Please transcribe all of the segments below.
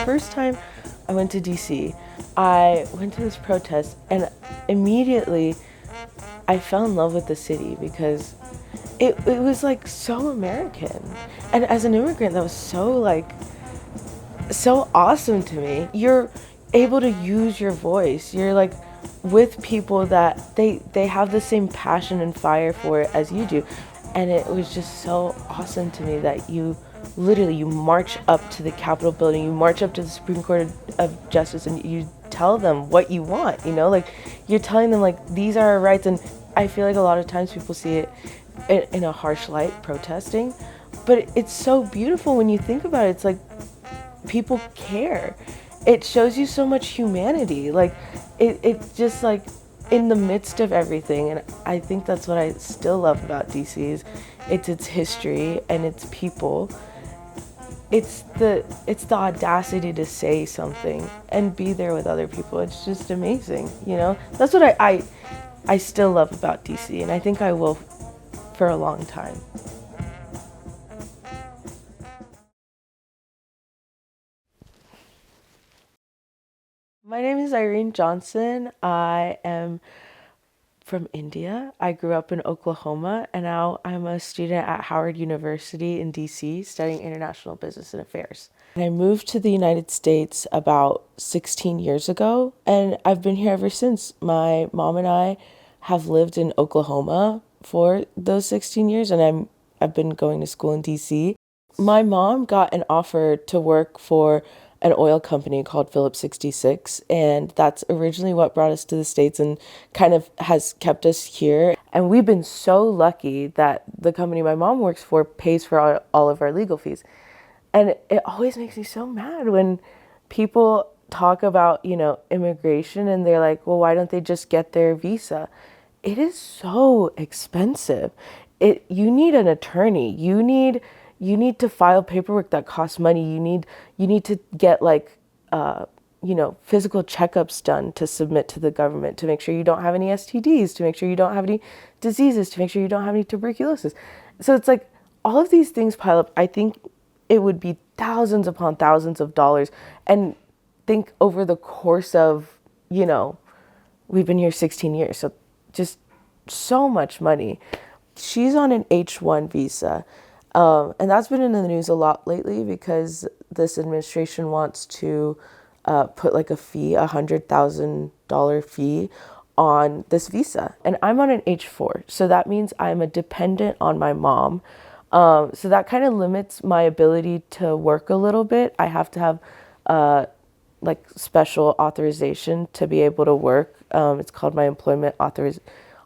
First time I went to DC, I went to this protest and immediately I fell in love with the city because it was like so American. And as an immigrant, that was so awesome to me. You're able to use your voice. You're like with people that they have the same passion and fire for it as you do. And it was just so awesome to me that you march up to the Capitol building, you march up to the Supreme Court of Justice, and you tell them what you want, like you're telling them like these are our rights. And I feel like a lot of times people see it in a harsh light, protesting, but it's so beautiful when you think about it. It's like people care. It shows you so much humanity. Like it just like in the midst of everything. And I think that's what I still love about DC is it's its history and its people. It's the audacity to say something and be there with other people. It's just amazing. That's what I still love about DC, and I think I will for a long time. My name is Irene Johnson. I am from India. I grew up in Oklahoma, and now I'm a student at Howard University in DC studying international business and affairs. I moved to the United States about 16 years ago, and I've been here ever since. My mom and I have lived in Oklahoma for those 16 years, and I've been going to school in DC. My mom got an offer to work for an oil company called Phillips 66, and that's originally what brought us to the States and kind of has kept us here. And we've been so lucky that the company my mom works for pays for all of our legal fees. And it always makes me so mad when people talk about, immigration and they're like, well, why don't they just get their visa? It is so expensive. You need an attorney. You need to file paperwork that costs money. You need to get like physical checkups done to submit to the government to make sure you don't have any STDs, to make sure you don't have any diseases, to make sure you don't have any tuberculosis. So it's like all of these things pile up. I think it would be thousands upon thousands of dollars. And think over the course of, we've been here 16 years. So just so much money. She's on an H-1 visa. And that's been in the news a lot lately because this administration wants to put like a fee, $100,000 fee on this visa. And I'm on an H-4. So that means I'm a dependent on my mom. So that kind of limits my ability to work a little bit. I have to have like special authorization to be able to work. It's called my employment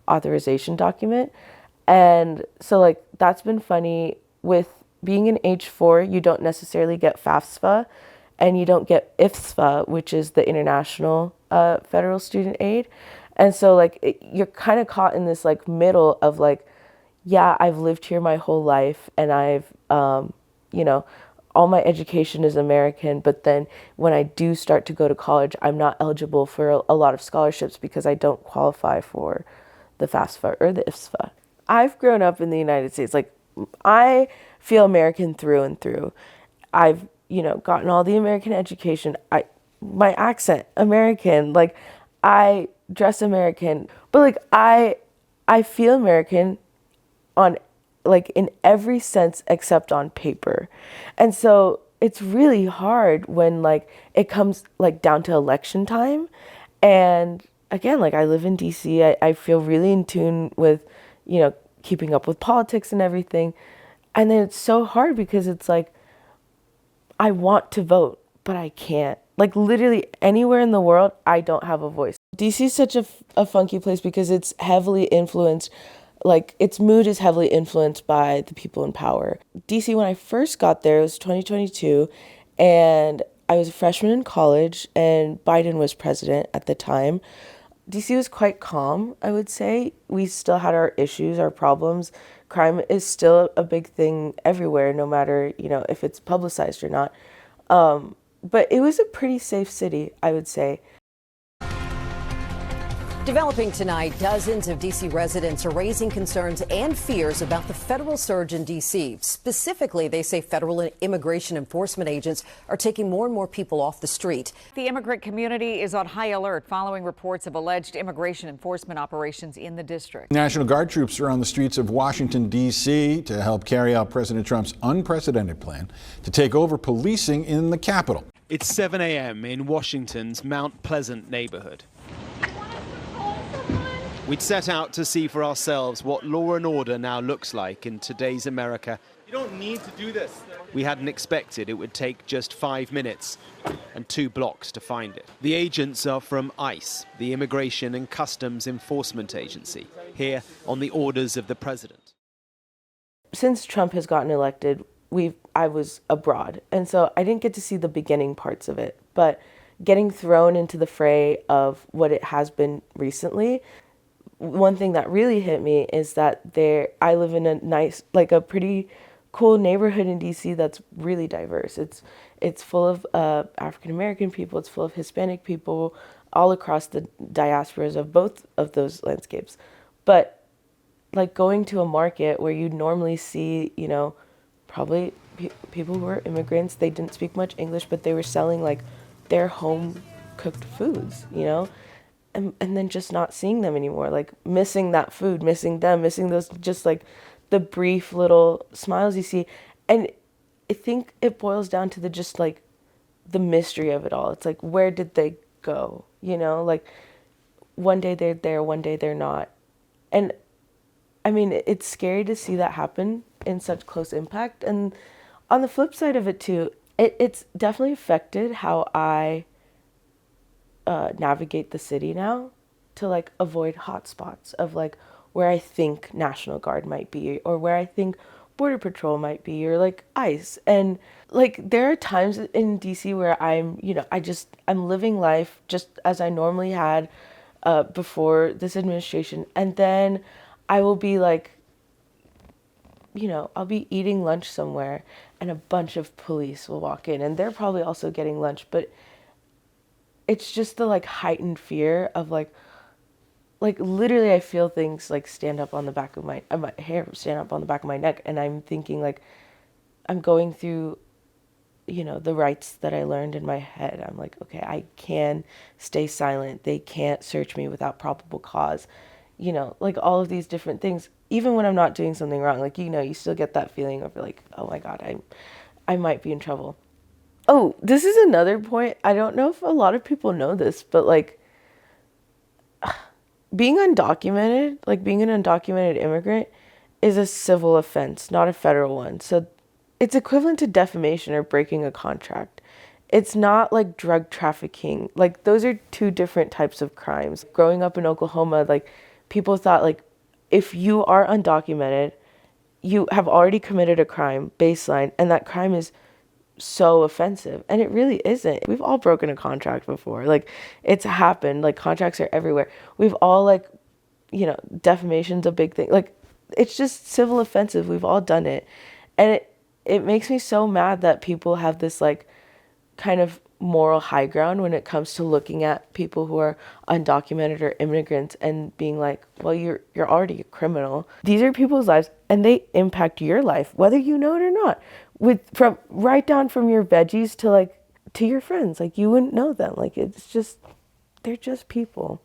authorization document. And so like that's been funny. With being an H-4, you don't necessarily get FAFSA and you don't get IFSFA, which is the International Federal Student Aid. And so like you're kind of caught in this like middle of like, yeah, I've lived here my whole life and I've, all my education is American, but then when I do start to go to college, I'm not eligible for a lot of scholarships because I don't qualify for the FAFSA or the IFSFA. I've grown up in the United States. Like I feel American through and through. I've, gotten all the American education. My accent, American. Like I dress American, but like I feel American on like in every sense except on paper. And so it's really hard when like it comes like down to election time. And again, like I live in DC. I feel really in tune with, keeping up with politics and everything. And then it's so hard because it's like I want to vote, but I can't. Like literally anywhere in the world, I don't have a voice. DC is such a funky place because it's heavily influenced, like its mood is heavily influenced by the people in power. DC, when I first got there, it was 2022, and I was a freshman in college, and Biden was president at the time. DC was quite calm, I would say. We still had our issues, our problems. Crime is still a big thing everywhere, no matter, if it's publicized or not. But it was a pretty safe city, I would say. Developing tonight, dozens of D.C. residents are raising concerns and fears about the federal surge in D.C. Specifically, they say federal immigration enforcement agents are taking more and more people off the street. The immigrant community is on high alert following reports of alleged immigration enforcement operations in the district. National Guard troops are on the streets of Washington, D.C. to help carry out President Trump's unprecedented plan to take over policing in the Capitol. It's 7 a.m. in Washington's Mount Pleasant neighborhood. We'd set out to see for ourselves what law and order now looks like in today's America. You don't need to do this. We hadn't expected it would take just 5 minutes and 2 blocks to find it. The agents are from ICE, the Immigration and Customs Enforcement Agency, here on the orders of the president. Since Trump has gotten elected, I was abroad, and so I didn't get to see the beginning parts of it, but getting thrown into the fray of what it has been recently, one thing that really hit me is that I live in a pretty cool neighborhood in DC that's really diverse. It's full of African American people, it's full of Hispanic people, all across the diasporas of both of those landscapes. But like going to a market where you'd normally see, probably people who are immigrants, they didn't speak much English, but they were selling like their home cooked foods, and then just not seeing them anymore, like missing that food, missing them, missing those, just like the brief little smiles you see. And I think it boils down to just like the mystery of it all. It's like, where did they go? Like one day they're there, one day they're not. And I mean, it's scary to see that happen in such close impact. And on the flip side of it too, it's definitely affected how I navigate the city now, to like avoid hotspots of like where I think National Guard might be, or where I think Border Patrol might be, or like ICE. And like there are times in DC where I'm living life just as I normally had before this administration, and then I will be like, I'll be eating lunch somewhere and a bunch of police will walk in, and they're probably also getting lunch, but it's just the like heightened fear of like literally I feel things like stand up on the back of my hair stand up on the back of my neck, and I'm thinking like I'm going through the rights that I learned in my head. I'm like, okay, I can stay silent, they can't search me without probable cause, like all of these different things, even when I'm not doing something wrong. Like, you still get that feeling of like, oh my God, I might be in trouble. Oh, this is another point. I don't know if a lot of people know this, but like being undocumented, like being an undocumented immigrant, is a civil offense, not a federal one. So it's equivalent to defamation or breaking a contract. It's not like drug trafficking. Like those are two different types of crimes. Growing up in Oklahoma, like people thought like if you are undocumented, you have already committed a crime, baseline, and that crime is so offensive, and it really isn't. We've all broken a contract before. Like it's happened. Like contracts are everywhere. We've all like, defamation's a big thing. Like it's just civil offensive. We've all done it, and it makes me so mad that people have this like kind of moral high ground when it comes to looking at people who are undocumented or immigrants and being like, well, you're already a criminal. These are people's lives and they impact your life, whether you know it or not. From right down from your veggies to like to your friends, like you wouldn't know them. Like it's just, they're just people.